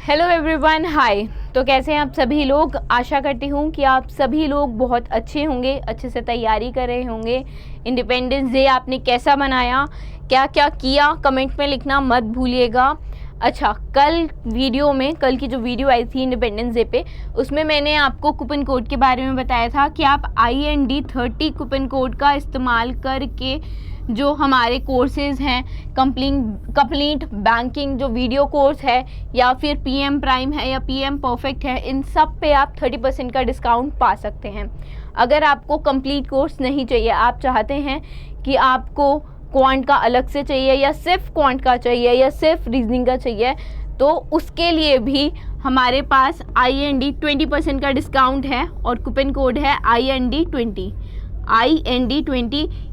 Hello everyone, हाय। तो कैसे हैं आप सभी लोग। आशा करती हूँ कि आप सभी लोग बहुत अच्छे होंगे, अच्छे से तैयारी कर रहे होंगे। इंडिपेंडेंस डे आपने कैसा मनाया, क्या क्या किया, कमेंट में लिखना मत भूलिएगा। अच्छा, कल की जो वीडियो आई थी इंडिपेंडेंस डे पे, उसमें मैंने आपको कूपन कोड के बारे में बताया था कि आप IND30 कूपन कोड का इस्तेमाल करके जो हमारे कोर्सेज़ हैं, कंप्लीट बैंकिंग जो वीडियो कोर्स है, या फिर PM प्राइम है या PM परफेक्ट है, इन सब पे आप 30% का डिस्काउंट पा सकते हैं। अगर आपको कंप्लीट कोर्स नहीं चाहिए, आप चाहते हैं कि आपको क्वांट का अलग से चाहिए, या सिर्फ क्वांट का चाहिए, या सिर्फ रीजनिंग का चाहिए, तो उसके लिए भी हमारे पास IND 20% का डिस्काउंट है और कूपन कोड है IND20।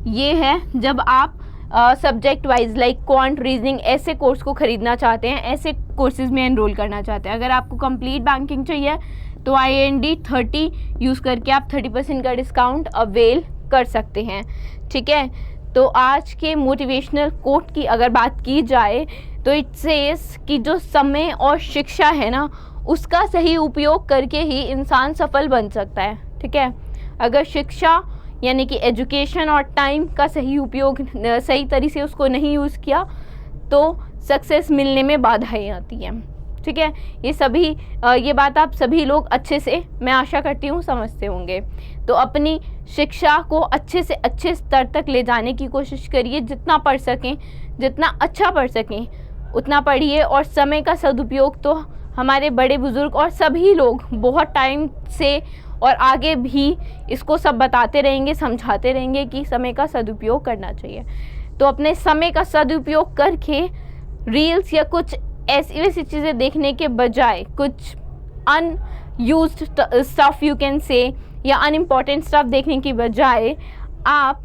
ये है जब आप subject wise like quant, reasoning ऐसे कोर्स को ख़रीदना चाहते हैं, ऐसे कोर्सेज में एनरोल करना चाहते हैं। अगर आपको कंप्लीट बैंकिंग चाहिए तो IND30 यूज़ करके आप 30% का डिस्काउंट अवेल कर सकते हैं। ठीक है, तो आज के मोटिवेशनल कोट की अगर बात की जाए तो इट सेज कि जो समय और शिक्षा है ना, उसका सही उपयोग करके ही इंसान सफल बन सकता है। ठीक है, अगर शिक्षा यानी कि एजुकेशन और टाइम का सही उपयोग, सही तरीके से उसको नहीं यूज़ किया तो सक्सेस मिलने में बाधाएं आती हैं। ठीक है, ये बात आप सभी लोग अच्छे से, मैं आशा करती हूँ, समझते होंगे। तो अपनी शिक्षा को अच्छे से अच्छे स्तर तक ले जाने की कोशिश करिए। जितना पढ़ सकें, जितना अच्छा पढ़ सकें उतना पढ़िए। और समय का सदुपयोग तो हमारे बड़े बुज़ुर्ग और सभी लोग बहुत टाइम से और आगे भी इसको सब बताते रहेंगे, समझाते रहेंगे कि समय का सदुपयोग करना चाहिए। तो अपने समय का सदुपयोग करके रील्स या कुछ ऐसी वैसी चीज़ें देखने के बजाय, कुछ unused stuff you can say, या अनइम्पॉर्टेंट स्टफ देखने की बजाय आप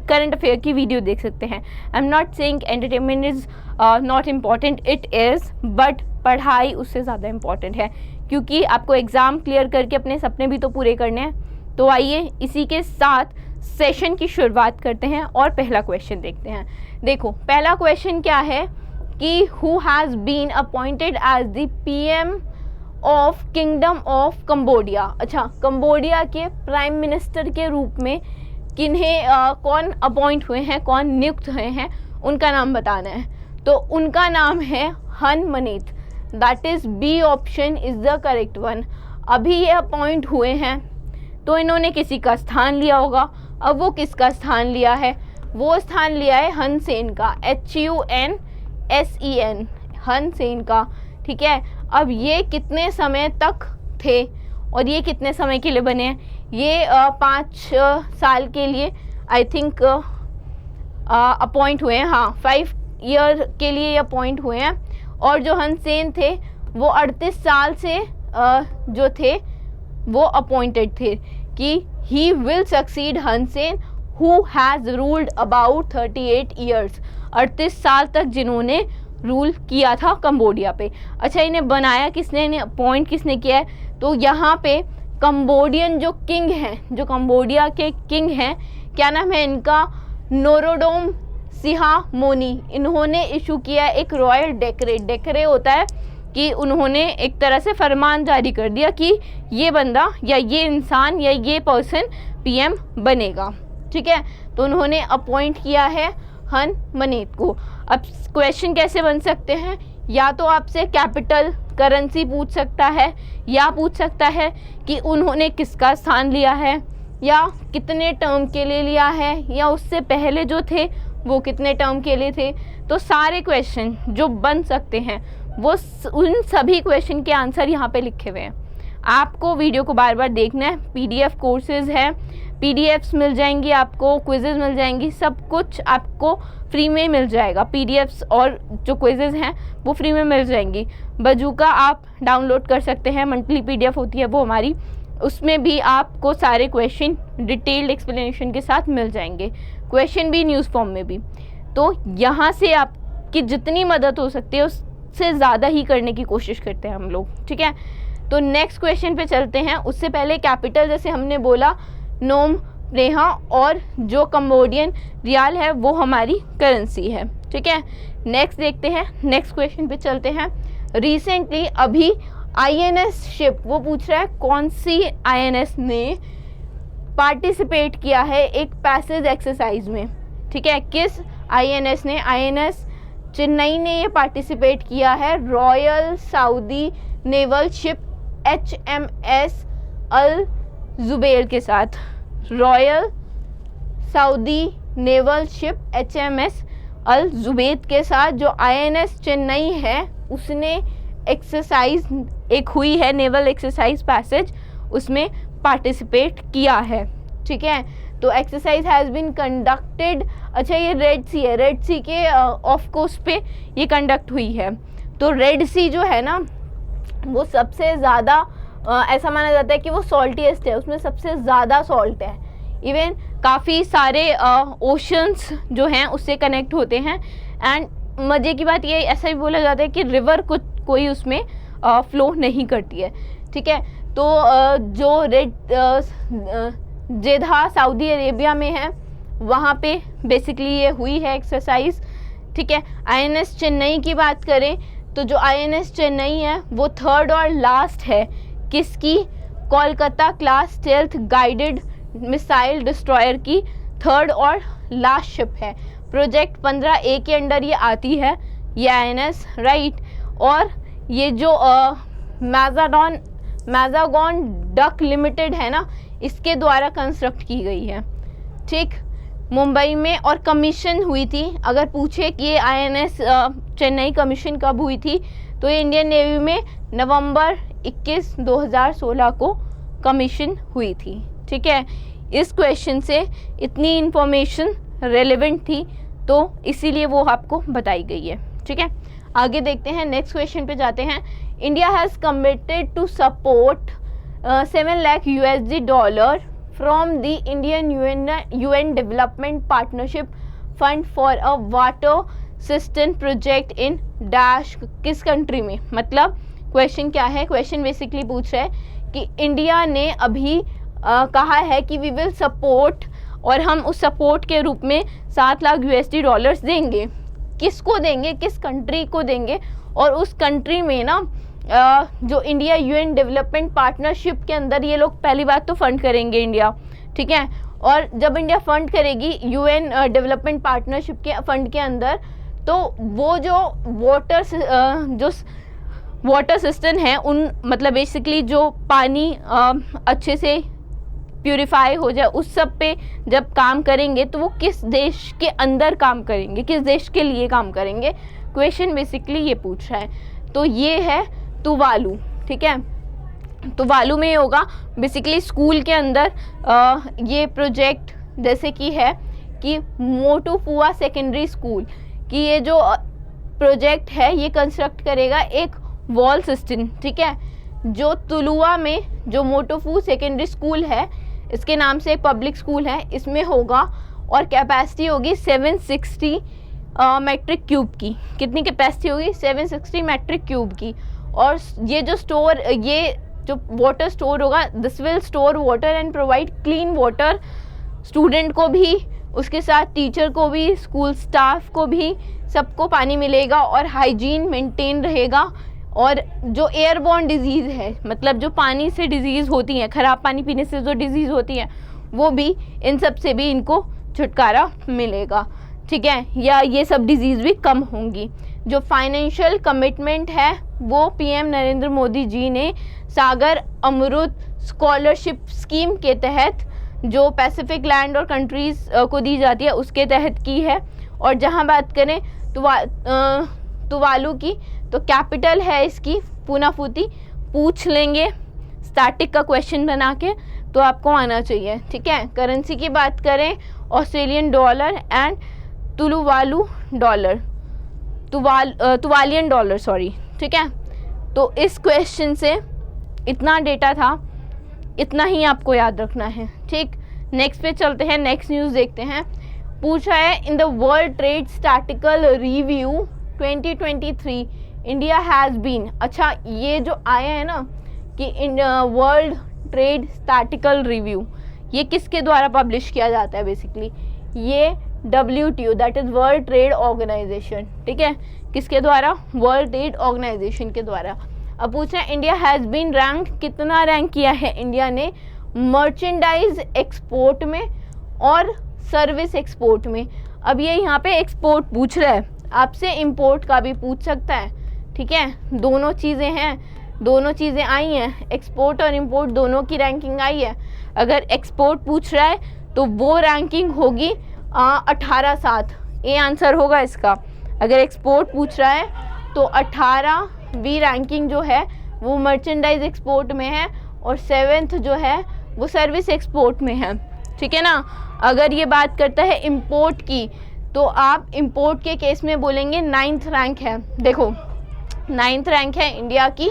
करंट अफेयर की वीडियो देख सकते हैं। I am not saying entertainment is not important, it is, but पढ़ाई उससे ज़्यादा इम्पॉर्टेंट है, क्योंकि आपको एग्ज़ाम क्लियर करके अपने सपने भी तो पूरे करने हैं। तो आइए इसी के साथ सेशन की शुरुआत करते हैं और पहला क्वेश्चन देखते हैं। देखो, पहला क्वेश्चन क्या है कि who has been appointed as the PM of kingdom of Cambodia. अच्छा, कंबोडिया के प्राइम मिनिस्टर के रूप में कौन अपॉइंट हुए हैं, कौन नियुक्त हुए हैं, उनका नाम बताना है। तो उनका नाम है Hun Manet, that is B option is the correct one. अभी ये अपॉइंट हुए हैं तो इन्होंने किसी का स्थान लिया होगा। अब वो किसका स्थान लिया है? वो स्थान लिया है हन सेन का, HUNSEN, हन सेन का। ठीक है, अब ये कितने समय तक थे और ये कितने समय के लिए बने हैं? ये 5 साल के लिए आई थिंक अपॉइंट हुए हैं। हाँ, 5 ईयर के लिए अपॉइंट हुए हैं। और जो हन सेन थे वो 38 साल से जो थे वो अपॉइंटेड थे कि ही विल सक्सीड हन Sen who has ruled about 38 years, 38 साल तक जिन्होंने रूल किया था कंबोडिया पे। अच्छा, इन्हें बनाया किसने, इन्हें अपॉइंट किसने किया है? तो यहाँ पे कंबोडियन जो किंग हैं, जो कंबोडिया के किंग हैं, क्या नाम है इनका? Norodom Sihamoni. इन्होंने इशू किया एक रॉयल डेक्रे। डेक्रे होता है कि उन्होंने एक तरह से फरमान जारी कर दिया कि ये बंदा या ये इंसान या ये पर्सन PM बनेगा। ठीक है, तो उन्होंने अपॉइंट किया है हन मनेत को। अब क्वेश्चन कैसे बन सकते हैं? या तो आपसे कैपिटल करेंसी पूछ सकता है, या पूछ सकता है कि उन्होंने किसका स्थान लिया है, या कितने टर्म के लिए लिया है, या उससे पहले जो थे वो कितने टर्म के लिए थे। तो सारे क्वेश्चन जो बन सकते हैं वो उन सभी क्वेश्चन के आंसर यहाँ पे लिखे हुए हैं। आपको वीडियो को बार बार देखना है। PDF कोर्सेज़ है, PDFs मिल जाएंगी आपको, क्विज़ेस मिल जाएंगी, सब कुछ आपको फ्री में मिल जाएगा। PDFs और जो क्विज़ेस हैं वो फ्री में मिल जाएंगी। बजूका आप डाउनलोड कर सकते हैं, मंथली PDF होती है वो हमारी, उसमें भी आपको सारे क्वेश्चन डिटेल्ड एक्सप्लेनेशन के साथ मिल जाएंगे, क्वेश्चन भी न्यूज़ फॉर्म में भी। तो यहाँ से आपकी जितनी मदद हो सकती है उससे ज़्यादा ही करने की कोशिश करते हैं हम लोग। ठीक है, तो नेक्स्ट क्वेश्चन पे चलते हैं। उससे पहले कैपिटल, जैसे हमने बोला, नोम प्रेहा, और जो कंबोडियन रियाल है वो हमारी करेंसी है। ठीक है, नेक्स्ट देखते हैं, नेक्स्ट क्वेश्चन पे चलते हैं। रिसेंटली अभी INS शिप, वो पूछ रहा है कौन सी INS ने पार्टिसिपेट किया है एक पैसेज एक्सरसाइज में, ठीक है, किस INS ने, INS चेन्नई ने ये पार्टिसिपेट किया है royal Saudi naval ship HMS अल जुबैर के साथ। Royal Saudi naval ship HMS अल जुबैर के साथ जो INS चेन्नई है उसने एक्सरसाइज एक हुई है नेवल एक्सरसाइज पैसेज, उसमें पार्टिसिपेट किया है, ठीक है। तो एक्सरसाइज हैज़ बीन कंडक्टेड, अच्छा ये रेड सी है, रेड सी के ऑफ कोस्ट पे ये कंडक्ट हुई है। तो रेड सी जो है ना वो सबसे ज़्यादा ऐसा माना जाता है कि वो सॉल्टीएस्ट है, उसमें सबसे ज़्यादा सॉल्ट है। इवन काफ़ी सारे ओशंस जो हैं उससे कनेक्ट होते हैं। एंड मज़े की बात ये ऐसा भी बोला जाता है कि रिवर कोई उसमें फ्लो नहीं करती है, ठीक है। तो जो रेड जेद्दा सऊदी अरेबिया में है वहाँ पे बेसिकली ये हुई है एक्सरसाइज, ठीक है। INS चेन्नई की बात करें तो जो INS चेन्नई है वो थर्ड और लास्ट है किसकी, Kolkata class stealth guided missile destroyer की थर्ड और लास्ट शिप है। प्रोजेक्ट 15A के अंडर ये आती है ये INS, राइट। और ये जो मैजागॉन डक लिमिटेड है ना, इसके द्वारा कंस्ट्रक्ट की गई है, ठीक, मुंबई में, और कमीशन हुई थी। अगर पूछे कि ये INS चेन्नई कमीशन कब हुई थी तो ये इंडियन नेवी में नवंबर 21, 2016 को कमीशन हुई थी, ठीक है। इस क्वेश्चन से इतनी इन्फॉर्मेशन रेलेवेंट थी तो इसीलिए वो आपको बताई गई है, ठीक है। आगे देखते हैं, नेक्स्ट क्वेश्चन पे जाते हैं। India has committed to support 7 lakh USD from the Indian UN development partnership fund for a water system project in dash, किस कंट्री में। मतलब क्वेश्चन क्या है, क्वेश्चन बेसिकली पूछ रहा है कि इंडिया ने अभी कहा है कि वी विल सपोर्ट, और हम उस सपोर्ट के रूप में 7 लाख USD देंगे। किसको देंगे, किस कंट्री को देंगे, और उस कंट्री में ना जो इंडिया UN डेवलपमेंट पार्टनरशिप के अंदर ये लोग पहली बात तो फंड करेंगे इंडिया, ठीक है। और जब इंडिया फंड करेगी UN डेवलपमेंट पार्टनरशिप के फंड के अंदर, तो वो जो वाटर सिस्टम है उन, मतलब बेसिकली जो पानी अच्छे से प्यूरिफाई हो जाए उस सब पे जब काम करेंगे तो वो किस देश के अंदर काम करेंगे, किस देश के लिए काम करेंगे, क्वेश्चन बेसिकली ये पूछ रहा है। तो ये है तुवालू, ठीक है। तुवालू में होगा बेसिकली स्कूल के अंदर ये प्रोजेक्ट जैसे कि है कि मोटुपुआ सेकेंडरी स्कूल की ये जो प्रोजेक्ट है ये कंस्ट्रक्ट करेगा एक वॉल सिस्टम, ठीक है, जो तुलुआ में जो मोटोफू सेकेंडरी स्कूल है इसके नाम से पब्लिक स्कूल है इसमें होगा, और कैपेसिटी होगी 760 मेट्रिक क्यूब की। कितनी कैपेसिटी होगी, 760 मेट्रिक क्यूब की। और ये जो वाटर स्टोर होगा, this will store water and provide clean water student को भी, उसके साथ टीचर को भी, स्कूल स्टाफ को भी, सबको पानी मिलेगा और हाइजीन मेंटेन रहेगा। और जो एयरबॉर्न डिजीज़ है, मतलब जो पानी से डिजीज़ होती हैं, ख़राब पानी पीने से जो डिजीज़ होती हैं वो भी, इन सब से भी इनको छुटकारा मिलेगा, ठीक है, या ये सब डिजीज़ भी कम होंगी। जो फाइनेंशियल कमिटमेंट है वो PM नरेंद्र मोदी जी ने सागर अमृत स्कॉलरशिप स्कीम के तहत जो पैसिफिक लैंड और कंट्रीज़ को दी जाती है उसके तहत की है। और जहाँ बात करें तुवालू की, तो कैपिटल है इसकी पूनाफूती। पूछ लेंगे स्टैटिक का क्वेश्चन बना के तो आपको आना चाहिए, ठीक है। करेंसी की बात करें Australian dollar and Tuluvalu dollar, Tuvaluan dollar, sorry, ठीक है। तो इस क्वेश्चन से इतना डेटा था, इतना ही आपको याद रखना है, ठीक। नेक्स्ट पे चलते हैं, नेक्स्ट न्यूज़ देखते हैं। पूछा है in the world trade statical review 2023 India has been, अच्छा ये जो आया है ना कि वर्ल्ड ट्रेड स्टैटिकल रिव्यू, ये किसके द्वारा पब्लिश किया जाता है, बेसिकली ये WTO that is world trade organization, ठीक है, किसके द्वारा? वर्ल्ड ट्रेड ऑर्गेनाइजेशन के द्वारा। अब पूछ रहे हैं इंडिया हैज़ बीन रैंक, कितना रैंक किया है इंडिया ने मर्चेंडाइज एक्सपोर्ट में और सर्विस एक्सपोर्ट में। अब ये यहाँ पे एक्सपोर्ट पूछ रहा है, आपसे इंपोर्ट का भी पूछ सकता है, ठीक है, दोनों चीज़ें हैं, दोनों चीज़ें आई हैं, एक्सपोर्ट और इंपोर्ट दोनों की रैंकिंग आई है। अगर एक्सपोर्ट पूछ रहा है तो वो रैंकिंग होगी 18/7, ये आंसर होगा इसका। अगर एक्सपोर्ट पूछ रहा है तो 18वीं रैंकिंग जो है वो मर्चेंडाइज एक्सपोर्ट में है और 7th जो है वो सर्विस एक्सपोर्ट में है, ठीक है ना। अगर ये बात करता है इंपोर्ट की तो आप इंपोर्ट के केस में बोलेंगे 9th रैंक है। देखो 9th रैंक है इंडिया की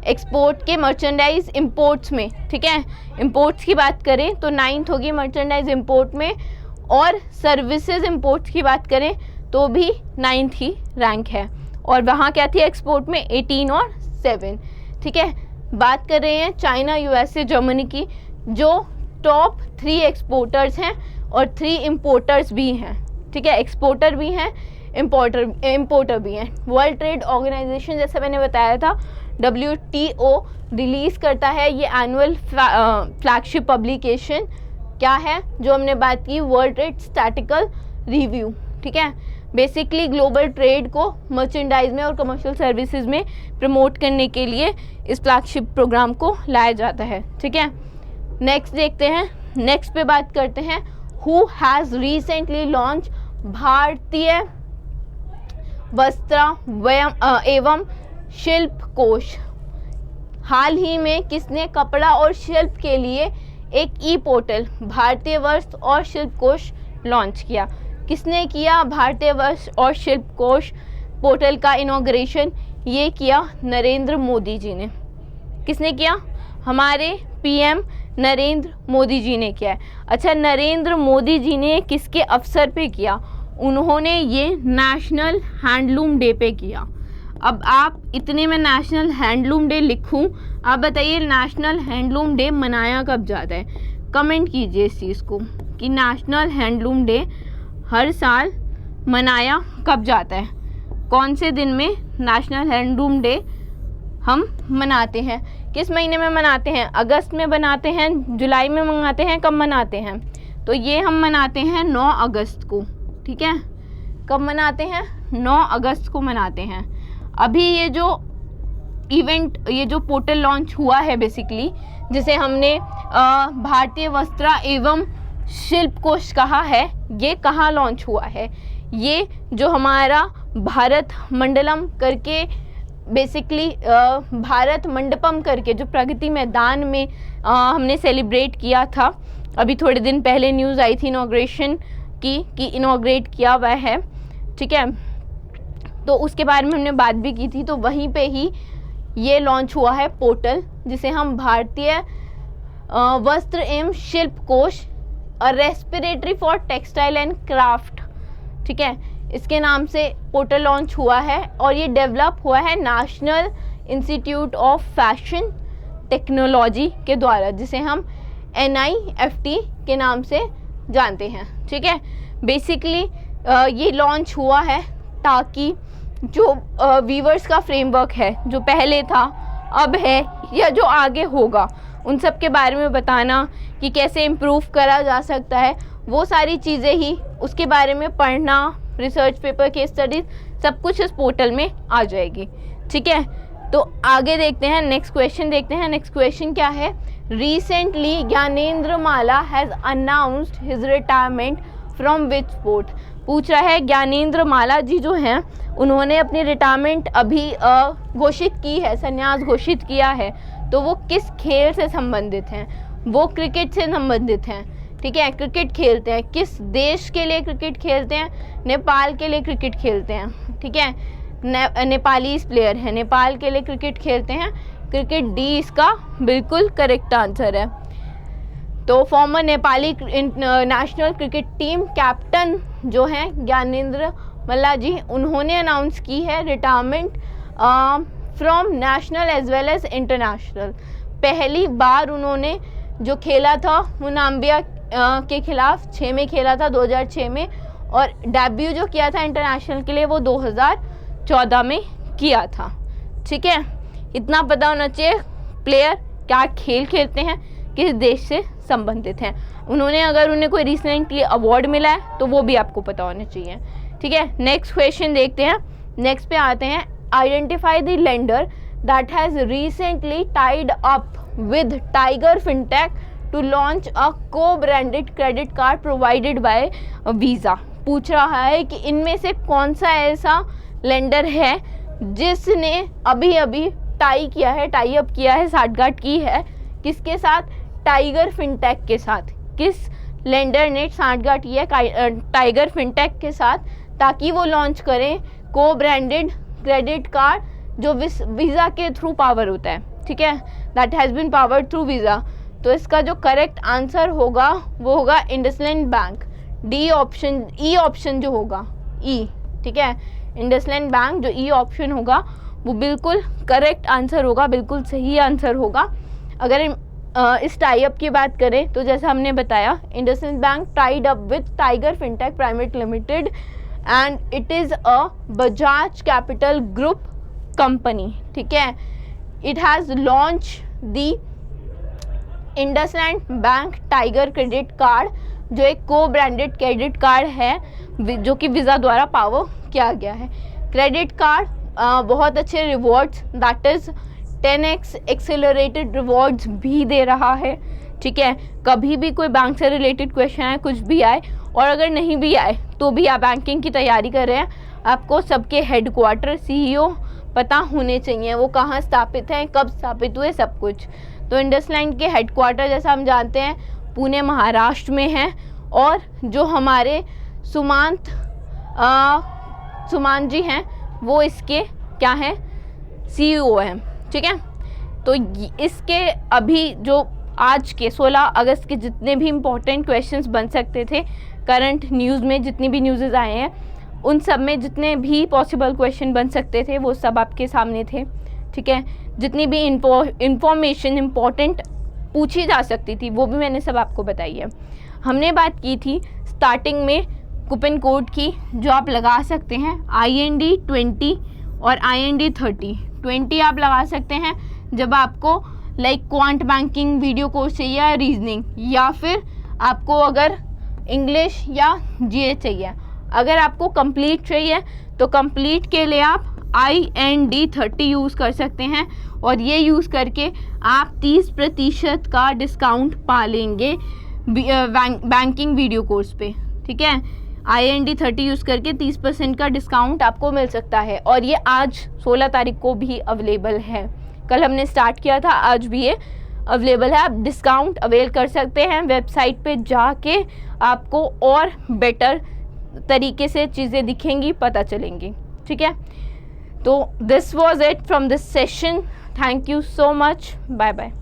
एक्सपोर्ट के मर्चेंडाइज इंपोर्ट्स में, ठीक है। इंपोर्ट्स की बात करें तो 9th होगी मर्चेंडाइज इंपोर्ट में, और सर्विसेज इंपोर्ट्स की बात करें तो भी 9th ही रैंक है। और वहाँ क्या थी एक्सपोर्ट में? 18 और 7, ठीक है। बात कर रहे हैं चाइना, यूएसए, जर्मनी की, जो टॉप 3 एक्सपोर्टर्स हैं और 3 इंपोर्टर्स भी हैं, ठीक है। एक्सपोर्टर भी हैं, इंपोर्टर भी हैं। वर्ल्ड ट्रेड ऑर्गेनाइजेशन जैसे मैंने बताया था WTO रिलीज़ करता है ये एनुअल फ्लैगशिप पब्लिकेशन, क्या है जो हमने बात की, वर्ल्ड ट्रेड स्टैटिकल रिव्यू, ठीक है। बेसिकली ग्लोबल ट्रेड को मर्चेंडाइज में और कमर्शियल सर्विसेज में प्रमोट करने के लिए इस फ्लैगशिप प्रोग्राम को लाया जाता है, ठीक है। नेक्स्ट देखते हैं, नेक्स्ट पे बात करते हैं, हु हैज़ रिसेंटली लॉन्च भारतीय वस्त्र एवं शिल्प कोश। हाल ही में किसने कपड़ा और शिल्प के लिए एक ई पोर्टल भारतीय वस्त्र और शिल्प कोश लॉन्च किया? किसने किया भारतीय वस्त्र और शिल्प कोश पोर्टल का इनॉग्रेशन? ये किया नरेंद्र मोदी जी ने। किसने किया? हमारे PM नरेंद्र मोदी जी ने किया है। अच्छा, नरेंद्र मोदी जी ने किसके अवसर पे किया? उन्होंने ये नेशनल हैंडलूम डे पे किया। अब आप इतने में नेशनल हैंडलूम डे लिखूं, आप बताइए नेशनल हैंडलूम डे मनाया कब जाता है? कमेंट कीजिए इस चीज़ को कि नेशनल हैंडलूम डे हर साल मनाया कब जाता है, कौन से दिन में नेशनल हैंडलूम डे हम मनाते हैं, किस महीने में मनाते हैं? अगस्त में मनाते हैं, जुलाई में मनाते हैं, कब मनाते हैं? तो ये हम मनाते हैं 9 अगस्त को, ठीक है। कब मनाते हैं? 9 अगस्त को मनाते हैं। अभी ये जो इवेंट, ये जो पोर्टल लॉन्च हुआ है बेसिकली, जिसे हमने भारतीय वस्त्र एवं शिल्प कोश कहा है, ये कहाँ लॉन्च हुआ है? ये जो हमारा भारत मंडलम करके बेसिकली भारत मंडपम करके जो प्रगति मैदान में हमने सेलिब्रेट किया था, अभी थोड़े दिन पहले न्यूज़ आई थी इनॉग्रेशन की इनॉग्रेट किया हुआ है, ठीक है। तो उसके बारे में हमने बात भी की थी। तो वहीं पे ही ये लॉन्च हुआ है पोर्टल, जिसे हम भारतीय वस्त्र एवं शिल्प कोश respiratory for textile and craft, ठीक है, इसके नाम से पोर्टल लॉन्च हुआ है। और ये डेवलप हुआ है national institute of fashion technology के द्वारा, जिसे हम NIFT के नाम से जानते हैं, ठीक है। बेसिकली ये लॉन्च हुआ है ताकि जो वीवर्स का फ्रेमवर्क है, जो पहले था, अब है, या जो आगे होगा, उन सब के बारे में बताना कि कैसे इम्प्रूव करा जा सकता है, वो सारी चीज़ें ही, उसके बारे में पढ़ना, रिसर्च पेपर, केस स्टडीज, सब कुछ इस पोर्टल में आ जाएगी, ठीक है। तो आगे देखते हैं, नेक्स्ट क्वेश्चन देखते हैं। नेक्स्ट क्वेश्चन क्या है? Recently Gyanendra Mala has announced his retirement from which sport? पूछ रहा है ज्ञानेंद्र माला जी जो हैं उन्होंने अपनी रिटायरमेंट अभी घोषित की है, संन्यास घोषित किया है। तो वो किस खेल से संबंधित हैं? वो क्रिकेट से संबंधित हैं, ठीक है, क्रिकेट खेलते हैं। किस देश के लिए क्रिकेट खेलते हैं? नेपाल के लिए क्रिकेट खेलते हैं, ठीक है। नेपालीज प्लेयर है, नेपाल के लिए क्रिकेट खेलते हैं। क्रिकेट डी इसका बिल्कुल करेक्ट आंसर है। तो former Nepali national cricket team captain जो हैं ज्ञानेंद्र मल्ला जी, उन्होंने अनाउंस की है retirement from national as well as international. पहली बार उन्होंने जो खेला था वो नाम्बिया के खिलाफ 6 में खेला था, 2006 में, और डेब्यू जो किया था इंटरनेशनल के लिए वो 2014 2014 में किया था। ठीक है, इतना पता होना चाहिए प्लेयर क्या खेल खेलते हैं, किस देश से संबंधित हैं, उन्होंने अगर उन्हें कोई रिसेंटली अवार्ड मिला है तो वो भी आपको पता होना चाहिए। ठीक है, नेक्स्ट क्वेश्चन देखते हैं। नेक्स्ट पे आते हैं, identify the lender that has recently tied up with Tiger fintech to launch a co branded credit card provided by Visa. पूछ रहा है कि इनमें से कौन सा ऐसा लेंडर है जिसने अभी अभी टाई अप किया है, साठगांठ की है, किसके साथ? टाइगर फिनटेक के साथ। किस लेंडर ने साठगांठ की है टाइगर फिनटेक के साथ, ताकि वो लॉन्च करें को ब्रांडेड क्रेडिट कार्ड जो वीज़ा के थ्रू पावर होता है। ठीक है, that has been powered through Visa. तो इसका जो करेक्ट आंसर होगा वो होगा IndusInd bank, D option, E option जो होगा, ई। ठीक है, इंडसलैंड बैंक जो ई ऑप्शन होगा वो बिल्कुल करेक्ट आंसर होगा, बिल्कुल सही आंसर होगा। अगर इस टाई अप की बात करें तो जैसा हमने बताया, IndusInd bank Tide up with Tiger fintech private limited and it is a Bajaj capital group company. ठीक है, it has launch the IndusInd bank tiger credit card जो एक को ब्रांडेड क्रेडिट कार्ड है जो कि वीज़ा द्वारा पावर किया गया है। क्रेडिट कार्ड बहुत अच्छे rewards, that is 10x accelerated rewards भी दे रहा है। ठीक है, कभी भी कोई बैंक से रिलेटेड क्वेश्चन आए, कुछ भी आए, और अगर नहीं भी आए तो भी आप बैंकिंग की तैयारी कर रहे हैं, आपको सबके हेडक्वार्टर, CEO पता होने चाहिए, वो कहाँ स्थापित हैं, कब स्थापित हुए, सब कुछ। तो इंडसलैंड के हेडक्वार्टर जैसा हम जानते हैं पुणे महाराष्ट्र में है, और जो हमारे सुमान जी हैं वो इसके क्या हैं? CEO हैं। ठीक है, तो इसके अभी जो आज के 16 अगस्त के जितने भी इम्पोर्टेंट क्वेश्चंस बन सकते थे करंट न्यूज़ में, जितनी भी न्यूज़ेस आए हैं उन सब में जितने भी पॉसिबल क्वेश्चन बन सकते थे वो सब आपके सामने थे। ठीक है, जितनी भी इंफॉर्मेशन इम्पॉर्टेंट पूछी जा सकती थी वो भी मैंने सब आपको बताई है। हमने बात की थी स्टार्टिंग में कूपन कोड की जो आप लगा सकते हैं, IND 20 और IND 30। 20 आप लगा सकते हैं जब आपको like quant banking video course चाहिए या रीजनिंग, या फिर आपको अगर इंग्लिश या GH चाहिए। अगर आपको कंप्लीट चाहिए तो कंप्लीट के लिए आप IND 30 यूज़ कर सकते हैं, और ये यूज़ करके आप 30% का डिस्काउंट पा लेंगे बैंकिंग वीडियो कोर्स पे। ठीक है, IND 30 यूज़ करके 30% का डिस्काउंट आपको मिल सकता है, और ये आज 16 तारीख को भी अवेलेबल है। कल हमने स्टार्ट किया था, आज भी ये अवेलेबल है। आप डिस्काउंट अवेल कर सकते हैं, वेबसाइट पे जाके आपको और बेटर तरीके से चीज़ें दिखेंगी, पता चलेंगी। ठीक है, तो this was it from this session. Thank you so much, bye bye.